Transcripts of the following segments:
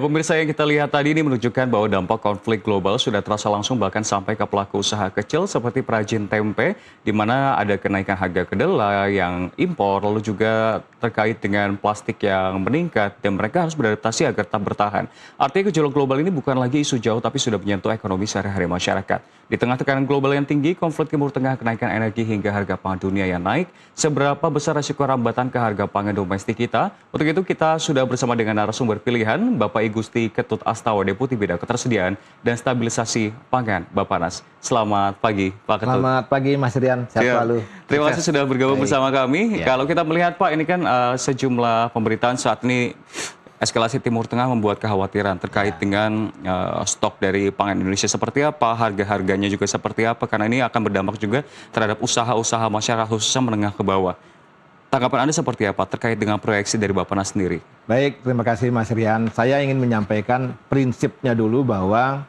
Pemirsa, yang kita lihat tadi ini menunjukkan bahwa dampak konflik global sudah terasa langsung bahkan sampai ke pelaku usaha kecil seperti perajin tempe, di mana ada kenaikan harga kedelai yang impor, lalu juga terkait dengan plastik yang meningkat, dan mereka harus beradaptasi agar tetap bertahan. Artinya gejolak global ini bukan lagi isu jauh, tapi sudah menyentuh ekonomi sehari-hari masyarakat. Di tengah tekanan global yang tinggi, konflik Timur Tengah, kenaikan energi hingga harga pangan dunia yang naik, seberapa besar resiko rambatan ke harga pangan domestik kita? Untuk itu kita sudah bersama dengan narasumber pilihan, Bapak Igusti Ketut Astawa, Deputi Bidang Ketersediaan dan Stabilisasi Pangan, Bappenas. Selamat pagi, Pak Ketut. Selamat pagi, Mas Rian. Sehat selalu. Terima kasih sudah bergabung bersama kami. Ya. Kalau kita melihat, Pak, ini kan sejumlah pemberitaan saat ini eskalasi Timur Tengah membuat kekhawatiran terkait dengan stok dari pangan Indonesia seperti apa, harga-harganya juga seperti apa, karena ini akan berdampak juga terhadap usaha-usaha masyarakat khususnya menengah ke bawah. Tanggapan Anda seperti apa terkait dengan proyeksi dari Bappenas sendiri? Baik, terima kasih Mas Rian. Saya ingin menyampaikan prinsipnya dulu bahwa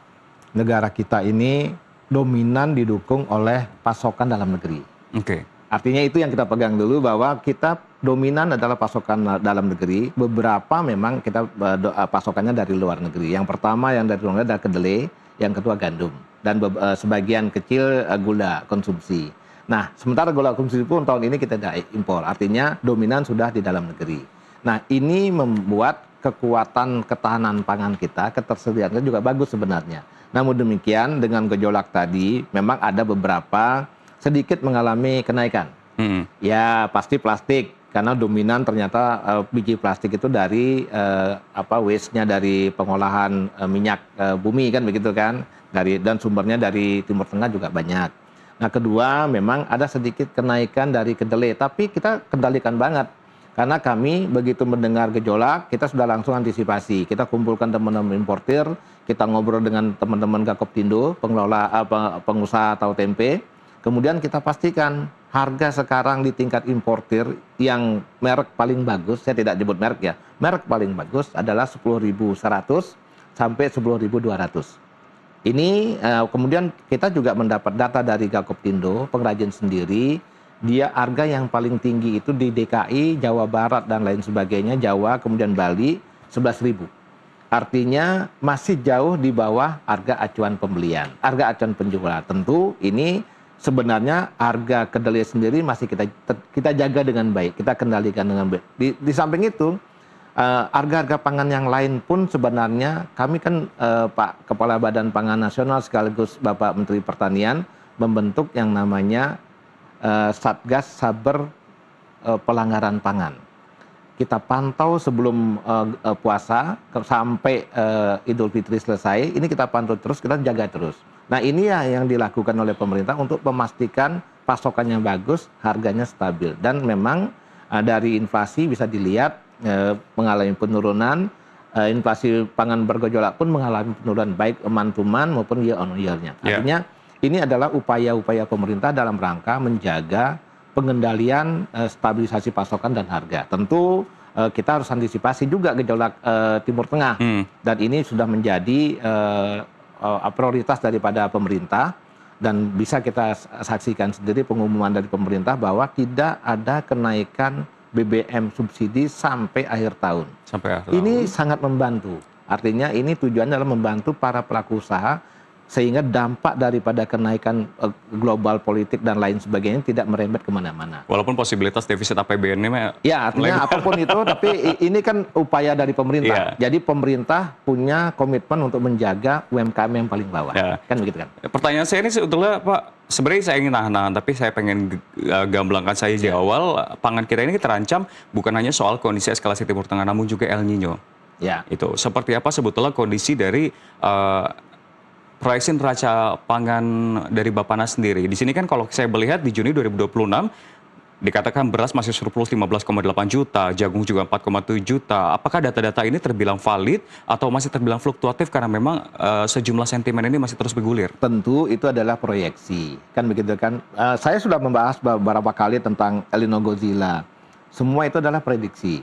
negara kita ini dominan didukung oleh pasokan dalam negeri. Oke. Artinya itu yang kita pegang dulu, bahwa kita dominan adalah pasokan dalam negeri. Beberapa memang kita pasokannya dari luar negeri. Yang pertama yang dari luar negeri adalah kedelai, yang kedua gandum, dan sebagian kecil gula konsumsi. Nah, sementara gula konsumsi pun tahun ini kita tidak impor. Artinya dominan sudah di dalam negeri. Nah, ini membuat kekuatan ketahanan pangan kita, ketersediaannya juga bagus sebenarnya. Namun demikian, dengan gejolak tadi memang ada beberapa sedikit mengalami kenaikan. Ya pasti plastik, karena dominan ternyata biji plastik itu dari waste-nya dari pengolahan minyak bumi kan begitu kan, dan sumbernya dari Timur Tengah juga banyak. Nah, kedua memang ada sedikit kenaikan dari kedelai, tapi kita kendalikan banget. Karena kami begitu mendengar gejolak, kita sudah langsung antisipasi. Kita kumpulkan teman-teman importir, kita ngobrol dengan teman-teman Gakoptindo, pengusaha tahu tempe. Kemudian kita pastikan harga sekarang di tingkat importir yang merek paling bagus, saya tidak nyebut merek ya, merek paling bagus adalah 10.100 sampai 10.200. Ini kemudian kita juga mendapat data dari Gakoptindo, pengrajin sendiri, dia harga yang paling tinggi itu di DKI, Jawa Barat dan lain sebagainya, Jawa, kemudian Bali, 11.000. Artinya masih jauh di bawah harga acuan pembelian, harga acuan penjualan. Tentu ini sebenarnya harga kedelai sendiri masih kita jaga dengan baik, kita kendalikan dengan baik. Di samping itu, harga-harga pangan yang lain pun sebenarnya kami kan Pak Kepala Badan Pangan Nasional sekaligus Bapak Menteri Pertanian membentuk yang namanya Satgas Saber Pelanggaran Pangan. Kita pantau sebelum puasa sampai Idul Fitri selesai, ini kita pantau terus, kita jaga terus. Nah, ini ya yang dilakukan oleh pemerintah untuk memastikan pasokannya bagus, harganya stabil. Dan memang dari inflasi bisa dilihat mengalami penurunan, inflasi pangan bergejolak pun mengalami penurunan baik month to month maupun year on year-nya. Artinya ini adalah upaya-upaya pemerintah dalam rangka menjaga pengendalian stabilisasi pasokan dan harga. Tentu kita harus antisipasi juga gejolak Timur Tengah. Dan ini sudah menjadi prioritas daripada pemerintah, dan bisa kita saksikan sendiri pengumuman dari pemerintah bahwa tidak ada kenaikan BBM subsidi sampai akhir tahun. Ini sangat membantu. Artinya ini tujuannya adalah membantu para pelaku usaha sehingga dampak daripada kenaikan global politik dan lain sebagainya tidak merembet kemana-mana. Walaupun posibilitas defisit APBN-nya ya, artinya apapun itu, tapi ini kan upaya dari pemerintah. Jadi pemerintah punya komitmen untuk menjaga UMKM yang paling bawah. Kan begitu kan? Pertanyaan saya ini sebetulnya, Pak, sebenarnya saya ingin nahan-nahan, tapi saya pengen gamblangkan saja di awal, pangan kita ini terancam bukan hanya soal kondisi eskalasi Timur Tengah, namun juga El Nino. Itu seperti apa sebetulnya kondisi dari proyeksi neraca pangan dari Bappenas sendiri. Di sini kan kalau saya melihat di Juni 2026 dikatakan beras masih surplus 15,8 juta, jagung juga 4,7 juta. Apakah data-data ini terbilang valid atau masih terbilang fluktuatif karena memang sejumlah sentimen ini masih terus bergulir? Tentu itu adalah proyeksi, kan begitu kan. Saya sudah membahas beberapa kali tentang El Nino Godzilla. Semua itu adalah prediksi.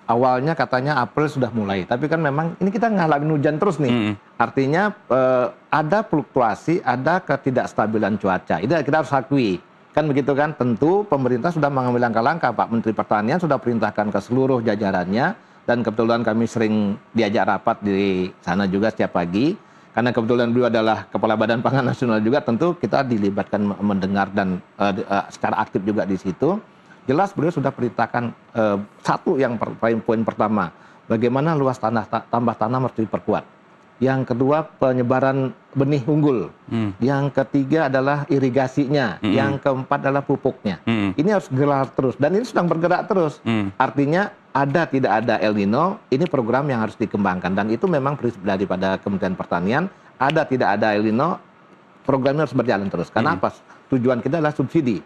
Awalnya katanya April sudah mulai, tapi kan memang ini kita ngalamin hujan terus nih. Artinya ada fluktuasi, ada ketidakstabilan cuaca. Itu kita harus akui. Kan begitu kan? Tentu pemerintah sudah mengambil langkah-langkah. Pak Menteri Pertanian sudah perintahkan ke seluruh jajarannya dan kebetulan kami sering diajak rapat di sana juga setiap pagi. Karena kebetulan beliau adalah Kepala Badan Pangan Nasional juga, tentu kita dilibatkan mendengar dan secara aktif juga di situ. Jelas beliau sudah perintahkan satu yang poin pertama, bagaimana luas tambah tanam harus diperkuat. Yang kedua, penyebaran benih unggul. Yang ketiga adalah irigasinya. Yang keempat adalah pupuknya. Ini harus gerak terus dan ini sedang bergerak terus. Artinya ada tidak ada El Nino, ini program yang harus dikembangkan dan itu memang prinsip daripada Kementerian Pertanian. Ada tidak ada El Nino, programnya harus berjalan terus. Karena apa? Tujuan kita adalah subsidi.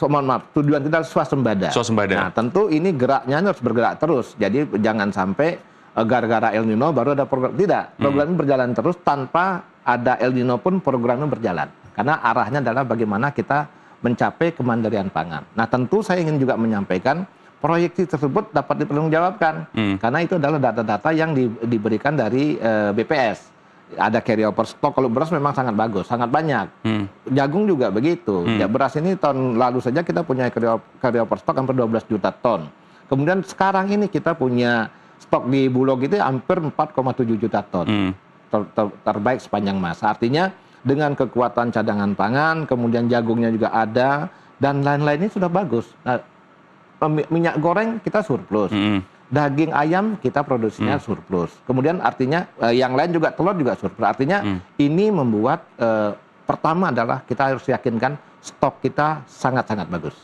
Mohon maaf, tujuan kita adalah swasembada. Nah, tentu ini geraknya harus bergerak terus. Jadi jangan sampai gara-gara El Nino baru ada program. Tidak, program ini berjalan terus tanpa ada El Nino pun programnya berjalan. Karena arahnya adalah bagaimana kita mencapai kemandirian pangan. Nah, tentu saya ingin juga menyampaikan proyeksi tersebut dapat dipertanggungjawabkan. Karena itu adalah data-data yang diberikan dari BPS. Ada carryover stok, kalau beras memang sangat bagus, sangat banyak. Jagung juga begitu. Ya, beras ini tahun lalu saja kita punya carryover stok hampir 12 juta ton. Kemudian sekarang ini kita punya stok di Bulog itu hampir 4,7 juta ton. Terbaik sepanjang masa. Artinya dengan kekuatan cadangan pangan, kemudian jagungnya juga ada, dan lain-lainnya sudah bagus. Nah, minyak goreng kita surplus. Daging ayam kita produksinya surplus. Kemudian artinya yang lain juga telur juga surplus. Artinya ini membuat pertama adalah kita harus yakinkan stok kita sangat-sangat bagus.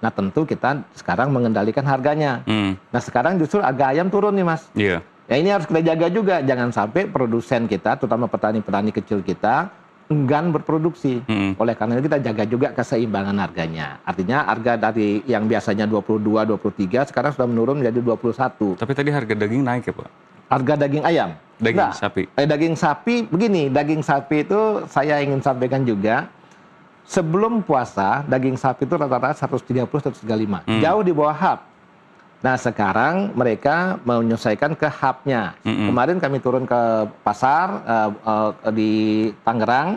Nah, tentu kita sekarang mengendalikan harganya. Nah, sekarang justru harga ayam turun nih, Mas. Iya. Ya, ini harus kita jaga juga. Jangan sampai produsen kita, terutama petani-petani kecil kita, enggan berproduksi. Oleh karena itu kita jaga juga keseimbangan harganya. Artinya harga dari yang biasanya 22, 23 sekarang sudah menurun menjadi 21. Tapi tadi harga daging naik ya, Pak? Harga daging ayam? Daging sapi? Daging sapi, begini, daging sapi itu saya ingin sampaikan juga, sebelum puasa daging sapi itu rata-rata 130-135, jauh di bawah HAP. Nah, sekarang mereka menyesuaikan ke HAP-nya. Kemarin kami turun ke pasar di Tangerang,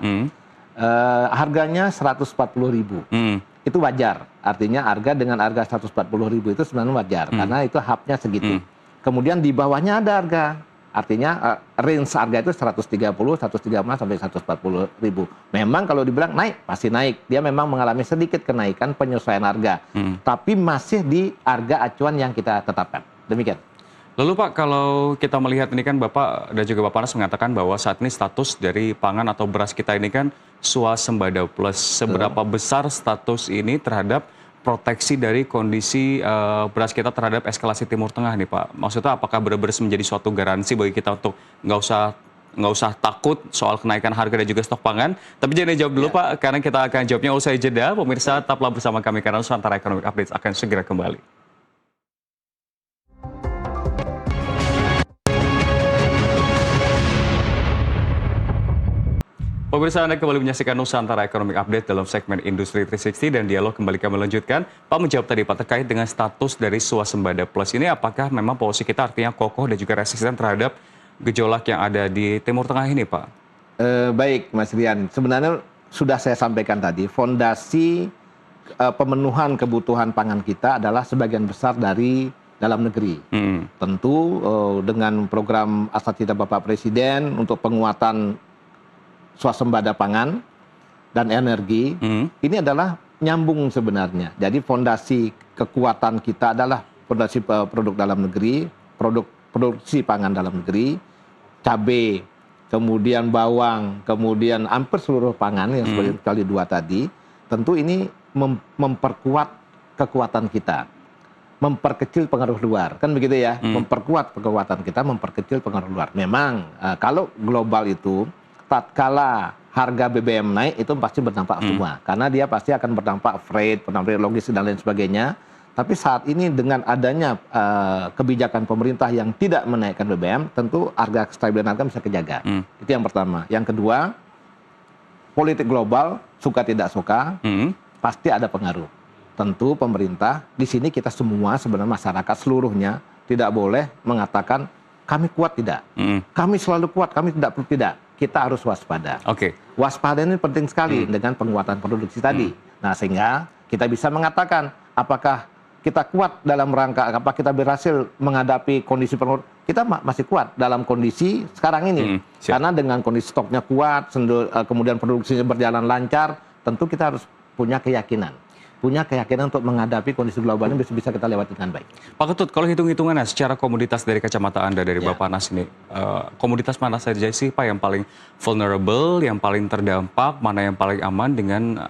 harganya 140.000. Itu wajar. Artinya harga dengan harga 140.000 itu sebenarnya wajar, karena itu HAP-nya segitu. Kemudian di bawahnya ada harga. Artinya range harga itu 130, 135 sampai 140.000. Memang kalau dibilang naik, pasti naik. Dia memang mengalami sedikit kenaikan penyesuaian harga. Tapi masih di harga acuan yang kita tetapkan. Demikian. Lalu Pak, kalau kita melihat ini kan Bapak dan juga Bapak Nas mengatakan bahwa saat ini status dari pangan atau beras kita ini kan swasembada plus. Seberapa besar status ini terhadap proteksi dari kondisi beras kita terhadap eskalasi Timur Tengah nih Pak? Maksudnya apakah benar-benar menjadi suatu garansi bagi kita untuk nggak usah takut soal kenaikan harga dan juga stok pangan? Tapi jangan dijawab dulu Pak, karena kita akan jawabnya usai jeda. Pemirsa tetaplah bersama kami karena Nusantara Economic Update akan segera kembali. Pemirsa, Anda kembali menyaksikan Nusantara Economic Update dalam segmen Industri 360 dan dialog kembali kami lanjutkan. Pak menjawab tadi Pak terkait dengan status dari swasembada plus ini, apakah memang posisi kita artinya kokoh dan juga resisten terhadap gejolak yang ada di Timur Tengah ini Pak? Baik Mas Rian, sebenarnya sudah saya sampaikan tadi, fondasi pemenuhan kebutuhan pangan kita adalah sebagian besar dari dalam negeri. Tentu dengan program Asatida Bapak Presiden untuk penguatan swasembada pangan dan energi, ini adalah nyambung sebenarnya. Jadi fondasi kekuatan kita adalah fondasi produk dalam negeri, produksi pangan dalam negeri, cabai, kemudian bawang, kemudian hampir seluruh pangan yang seperti kali dua tadi. Tentu ini memperkuat kekuatan kita, memperkecil pengaruh luar, kan begitu ya? Memperkuat kekuatan kita, memperkecil pengaruh luar. Memang kalau global itu tatkala harga BBM naik itu pasti berdampak semua, karena dia pasti akan berdampak freight, berdampak logistik dan lain sebagainya. Tapi saat ini dengan adanya kebijakan pemerintah yang tidak menaikkan BBM, tentu harga kestabilan harga bisa kejaga. Itu yang pertama. Yang kedua, politik global suka tidak suka pasti ada pengaruh. Tentu pemerintah di sini kita semua sebenarnya masyarakat seluruhnya tidak boleh mengatakan kami kuat tidak, kami selalu kuat, kami tidak. Kita harus waspada. Waspada ini penting sekali dengan penguatan produksi tadi. Nah, sehingga kita bisa mengatakan apakah kita kuat dalam rangka apa kita berhasil menghadapi kondisi kita masih kuat dalam kondisi sekarang ini. Karena dengan kondisi stoknya kuat, kemudian produksinya berjalan lancar, tentu kita harus punya keyakinan untuk menghadapi kondisi global ini bisa kita lewati dengan baik. Pak Ketut, kalau hitung-hitungannya secara komoditas dari kacamata Anda dari Bappenas ini, komoditas mana saja sih Pak yang paling vulnerable, yang paling terdampak, mana yang paling aman dengan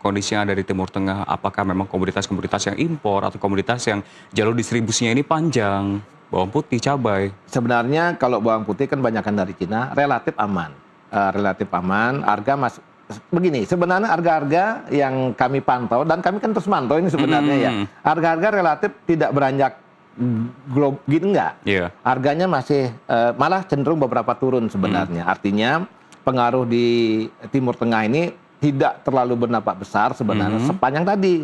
kondisi yang ada di Timur Tengah? Apakah memang komoditas-komoditas yang impor atau komoditas yang jalur distribusinya ini panjang? Bawang putih, cabai. Sebenarnya kalau bawang putih kan banyakkan dari Cina, relatif aman. Harga masih begini, sebenarnya harga-harga yang kami pantau, dan kami kan terus mantau ini sebenarnya ya, harga-harga relatif tidak beranjak gitu enggak. Harganya masih malah cenderung beberapa turun sebenarnya. Artinya pengaruh di Timur Tengah ini tidak terlalu berdampak besar sebenarnya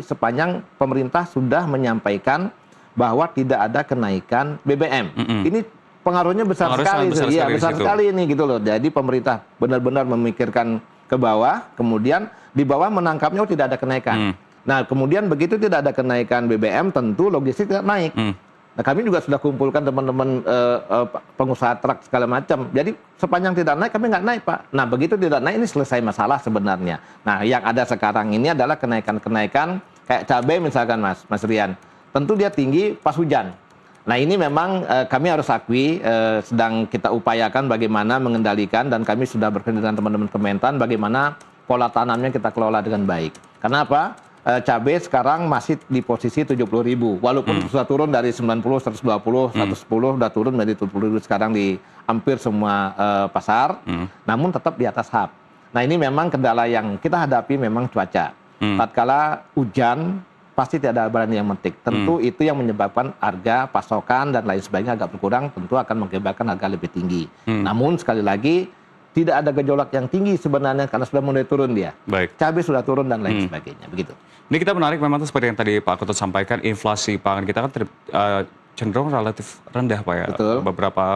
sepanjang pemerintah sudah menyampaikan bahwa tidak ada kenaikan BBM. Ini pengaruhnya besar sekali, besar sekali ini gitu loh. Jadi pemerintah benar-benar memikirkan ke bawah, kemudian di bawah menangkapnya tidak ada kenaikan. Nah, kemudian begitu tidak ada kenaikan BBM, tentu logistik tidak naik. Nah, kami juga sudah kumpulkan teman-teman pengusaha truk segala macam. Jadi sepanjang tidak naik, kami nggak naik, Pak. Nah, begitu tidak naik, ini selesai masalah sebenarnya. Nah, yang ada sekarang ini adalah kenaikan-kenaikan kayak cabai misalkan, Mas Rian. Tentu dia tinggi pas hujan. Nah, ini memang kami harus akui sedang kita upayakan bagaimana mengendalikan, dan kami sudah bekerja dengan teman-teman Kementan bagaimana pola tanamnya kita kelola dengan baik. Kenapa? Cabai sekarang masih di posisi 70.000, walaupun sudah turun dari 90, 120, 110, sudah turun dari 70.000 sekarang di hampir semua pasar, namun tetap di atas HAP. Nah, ini memang kendala yang kita hadapi memang cuaca. Tatkala hujan, pasti tidak ada barang yang metik. Tentu itu yang menyebabkan harga, pasokan, dan lain sebagainya agak berkurang, tentu akan mengakibatkan harga lebih tinggi. Namun sekali lagi, tidak ada gejolak yang tinggi sebenarnya karena sudah mulai turun dia. Cabai sudah turun dan lain sebagainya. Begitu. Ini kita menarik memang seperti yang tadi Pak Ketut sampaikan, inflasi pangan kita kan cenderung relatif rendah Pak ya. Betul. Beberapa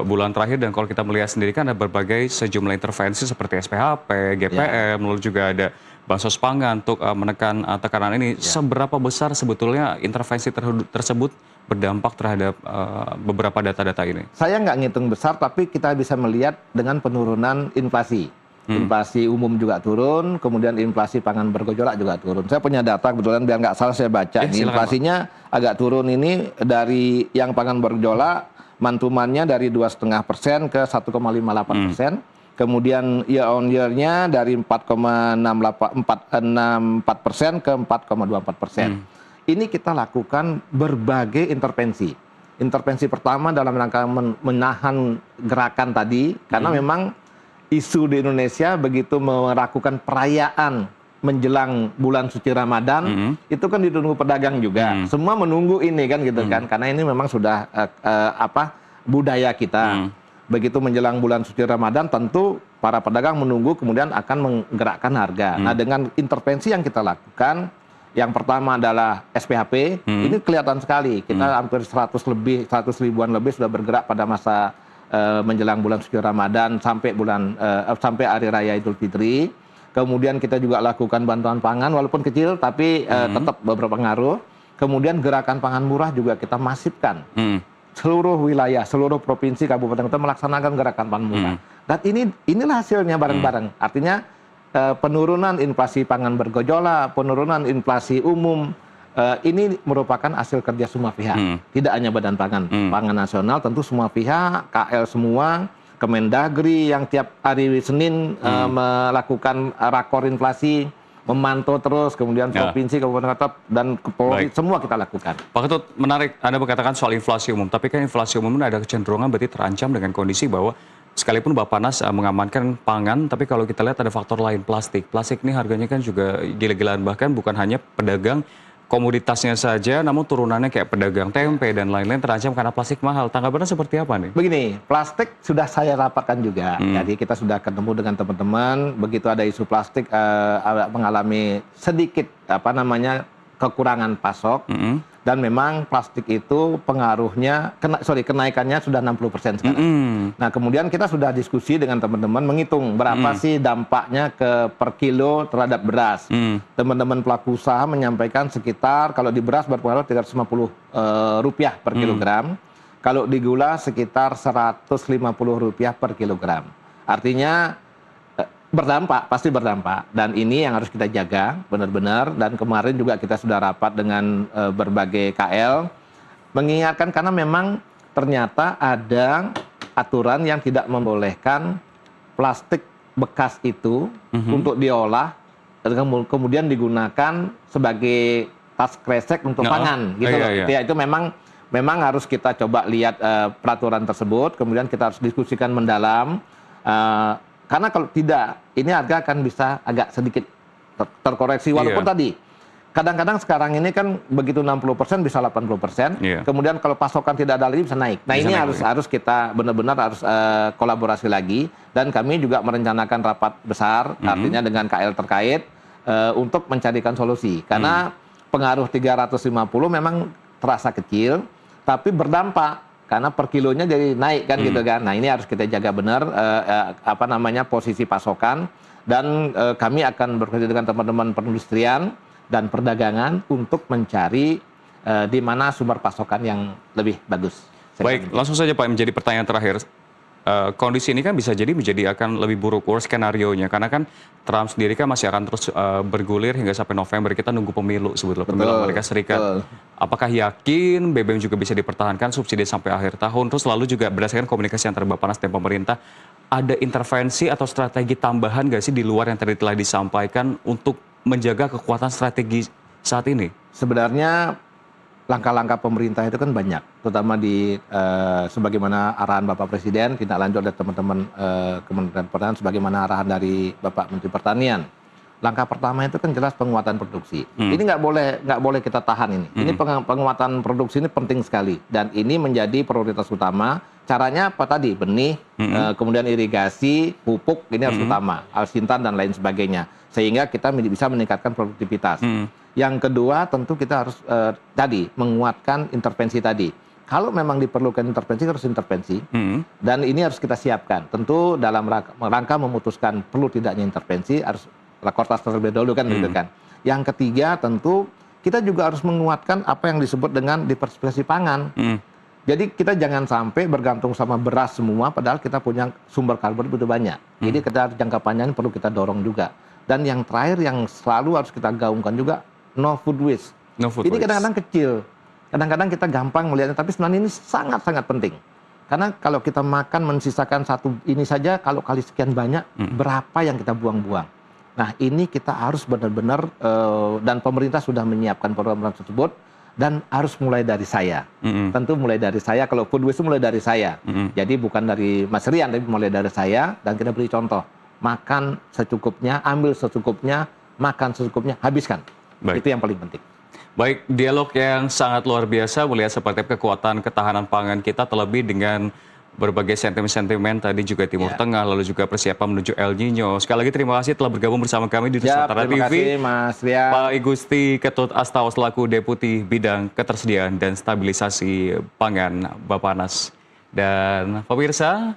bulan terakhir, dan kalau kita melihat sendiri kan ada berbagai sejumlah intervensi seperti SPHP, GPM, lalu juga ada bansos pangan untuk menekan tekanan ini. Seberapa besar sebetulnya intervensi tersebut berdampak terhadap beberapa data-data ini? Saya nggak ngitung besar, tapi kita bisa melihat dengan penurunan inflasi. Inflasi umum juga turun, kemudian inflasi pangan bergejolak juga turun. Saya punya data kebetulan, biar nggak salah saya baca. Ini inflasinya agak turun ini dari yang pangan bergejolak, mantumannya dari 2,5% ke 1,58%. Kemudian year on year-nya dari 4,64% ke 4,24%. Ini kita lakukan berbagai intervensi. Intervensi pertama dalam rangka menahan gerakan tadi, karena memang isu di Indonesia begitu melakukan perayaan menjelang bulan suci Ramadan, itu kan ditunggu pedagang juga. Semua menunggu ini kan gitu kan, karena ini memang sudah budaya kita. Begitu menjelang bulan suci Ramadan, tentu para pedagang menunggu, kemudian akan menggerakkan harga. Nah, dengan intervensi yang kita lakukan, yang pertama adalah SPHP, ini kelihatan sekali. Kita hampir 100 ribuan lebih sudah bergerak pada masa menjelang bulan suci Ramadan sampai hari raya Idul Fitri. Kemudian kita juga lakukan bantuan pangan, walaupun kecil, tapi tetap beberapa pengaruh. Kemudian gerakan pangan murah juga kita masifkan. Seluruh wilayah, seluruh provinsi, kabupaten kota melaksanakan gerakan pangan murah. Dan inilah hasilnya bareng-bareng. Artinya penurunan inflasi pangan bergejolak, penurunan inflasi umum, ini merupakan hasil kerja semua pihak. Tidak hanya Badan Pangan Nasional, tentu semua pihak, KL semua, Kemendagri yang tiap hari Senin melakukan rakor inflasi, memantau terus, kemudian provinsi, kabupaten kota, dan Polri, semua kita lakukan. Pak Ketut, menarik Anda berkatakan soal inflasi umum, tapi kan inflasi umum ini ada kecenderungan berarti terancam dengan kondisi bahwa sekalipun Bappenas mengamankan pangan, tapi kalau kita lihat ada faktor lain, plastik. Plastik ini harganya kan juga gila-gilaan, bahkan bukan hanya pedagang komoditasnya saja, namun turunannya kayak pedagang tempe dan lain-lain terancam karena plastik mahal. Tanggapannya seperti apa nih? Begini, plastik sudah saya rapatkan juga. Jadi kita sudah ketemu dengan teman-teman, begitu ada isu plastik mengalami sedikit kekurangan pasok, dan memang plastik itu pengaruhnya, kenaikannya sudah 60% sekarang. Nah, kemudian kita sudah diskusi dengan teman-teman menghitung berapa sih dampaknya per kilo terhadap beras. Teman-teman pelaku usaha menyampaikan sekitar, kalau di beras berpengaruh 350 rupiah per kilogram, kalau di gula sekitar 150 rupiah per kilogram. Artinya berdampak, pasti berdampak, dan ini yang harus kita jaga benar-benar. Dan kemarin juga kita sudah rapat dengan berbagai KL mengingatkan, karena memang ternyata ada aturan yang tidak membolehkan plastik bekas itu untuk diolah dan kemudian digunakan sebagai tas kresek untuk pangan gitu loh. Ya, itu memang harus kita coba lihat peraturan tersebut, kemudian kita harus diskusikan mendalam. Karena kalau tidak, ini harga akan bisa agak sedikit terkoreksi. Walaupun tadi, kadang-kadang sekarang ini kan begitu 60% bisa 80%. Kemudian kalau pasokan tidak ada lagi bisa naik. Nah, ini harus kita benar-benar harus kolaborasi lagi. Dan kami juga merencanakan rapat besar, artinya dengan KL terkait, untuk mencarikan solusi. Karena pengaruh 350 memang terasa kecil, tapi berdampak. Karena per kilonya jadi naik kan gitu kan. Nah, ini harus kita jaga benar posisi pasokan, dan kami akan bekerja dengan teman-teman perindustrian dan perdagangan untuk mencari di mana sumber pasokan yang lebih bagus. Baik, langsung saja Pak, menjadi pertanyaan terakhir. Kondisi ini kan bisa menjadi akan lebih buruk, worst skenario-nya, karena kan Trump sendiri kan masih akan terus bergulir hingga sampai November. Kita nunggu pemilu sebetulnya, pemilu Amerika Serikat. Apakah yakin BBM juga bisa dipertahankan subsidi sampai akhir tahun? Terus lalu juga berdasarkan komunikasi antara Bappenas dan pemerintah, ada intervensi atau strategi tambahan nggak sih di luar yang tadi telah disampaikan untuk menjaga kekuatan strategi saat ini? Sebenarnya langkah-langkah pemerintah itu kan banyak, terutama di sebagaimana arahan Bapak Presiden, tindak lanjut dari teman-teman Kementerian Pertanian, sebagaimana arahan dari Bapak Menteri Pertanian. Langkah pertama itu kan jelas penguatan produksi. Ini nggak boleh kita tahan ini. Ini penguatan produksi ini penting sekali, dan ini menjadi prioritas utama. Caranya apa tadi? Benih, kemudian irigasi, pupuk, ini harus utama, alsintan dan lain sebagainya, sehingga kita bisa meningkatkan produktivitas. Yang kedua, tentu kita harus tadi menguatkan intervensi tadi. Kalau memang diperlukan intervensi, harus intervensi, dan ini harus kita siapkan. Tentu dalam rangka memutuskan perlu tidaknya intervensi, harus rakortas terlebih dahulu kan, gitu kan. Yang ketiga, tentu kita juga harus menguatkan apa yang disebut dengan diversifikasi pangan. Jadi kita jangan sampai bergantung sama beras semua, padahal kita punya sumber karbon begitu banyak. Jadi kita jangka panjang perlu kita dorong juga. Dan yang terakhir yang selalu harus kita gaungkan juga, no food waste. Ini kadang-kadang kecil, kadang-kadang kita gampang melihatnya, tapi sebenarnya ini sangat-sangat penting. Karena kalau kita makan mensisakan satu ini saja, kalau kali sekian banyak, berapa yang kita buang-buang. Nah, ini kita harus benar-benar, dan pemerintah sudah menyiapkan program tersebut, dan harus mulai dari saya. Tentu mulai dari saya, kalau food waste itu mulai dari saya. Jadi bukan dari Mas Rian, tapi mulai dari saya, dan kita beri contoh. Makan secukupnya, ambil secukupnya, makan secukupnya, habiskan. Itu yang paling penting. Baik, dialog yang sangat luar biasa melihat seperti kekuatan ketahanan pangan kita, terlebih dengan berbagai sentimen-sentimen tadi juga Timur Tengah, lalu juga persiapan menuju El Nino. Sekali lagi terima kasih telah bergabung bersama kami di Nusantara TV. Terima kasih Mas Rian. Pak Igusti Ketut Astawa selaku Deputi Bidang Ketersediaan dan Stabilisasi Pangan Bappenas. Dan pemirsa,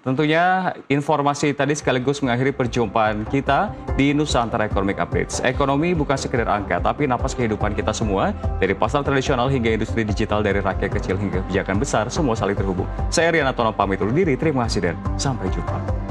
tentunya informasi tadi sekaligus mengakhiri perjumpaan kita di Nusantara Economic Updates. Ekonomi bukan sekedar angka, tapi napas kehidupan kita semua. Dari pasar tradisional hingga industri digital, dari rakyat kecil hingga kebijakan besar, semua saling terhubung. Saya Rian Atono pamit undur diri, terima kasih dan sampai jumpa.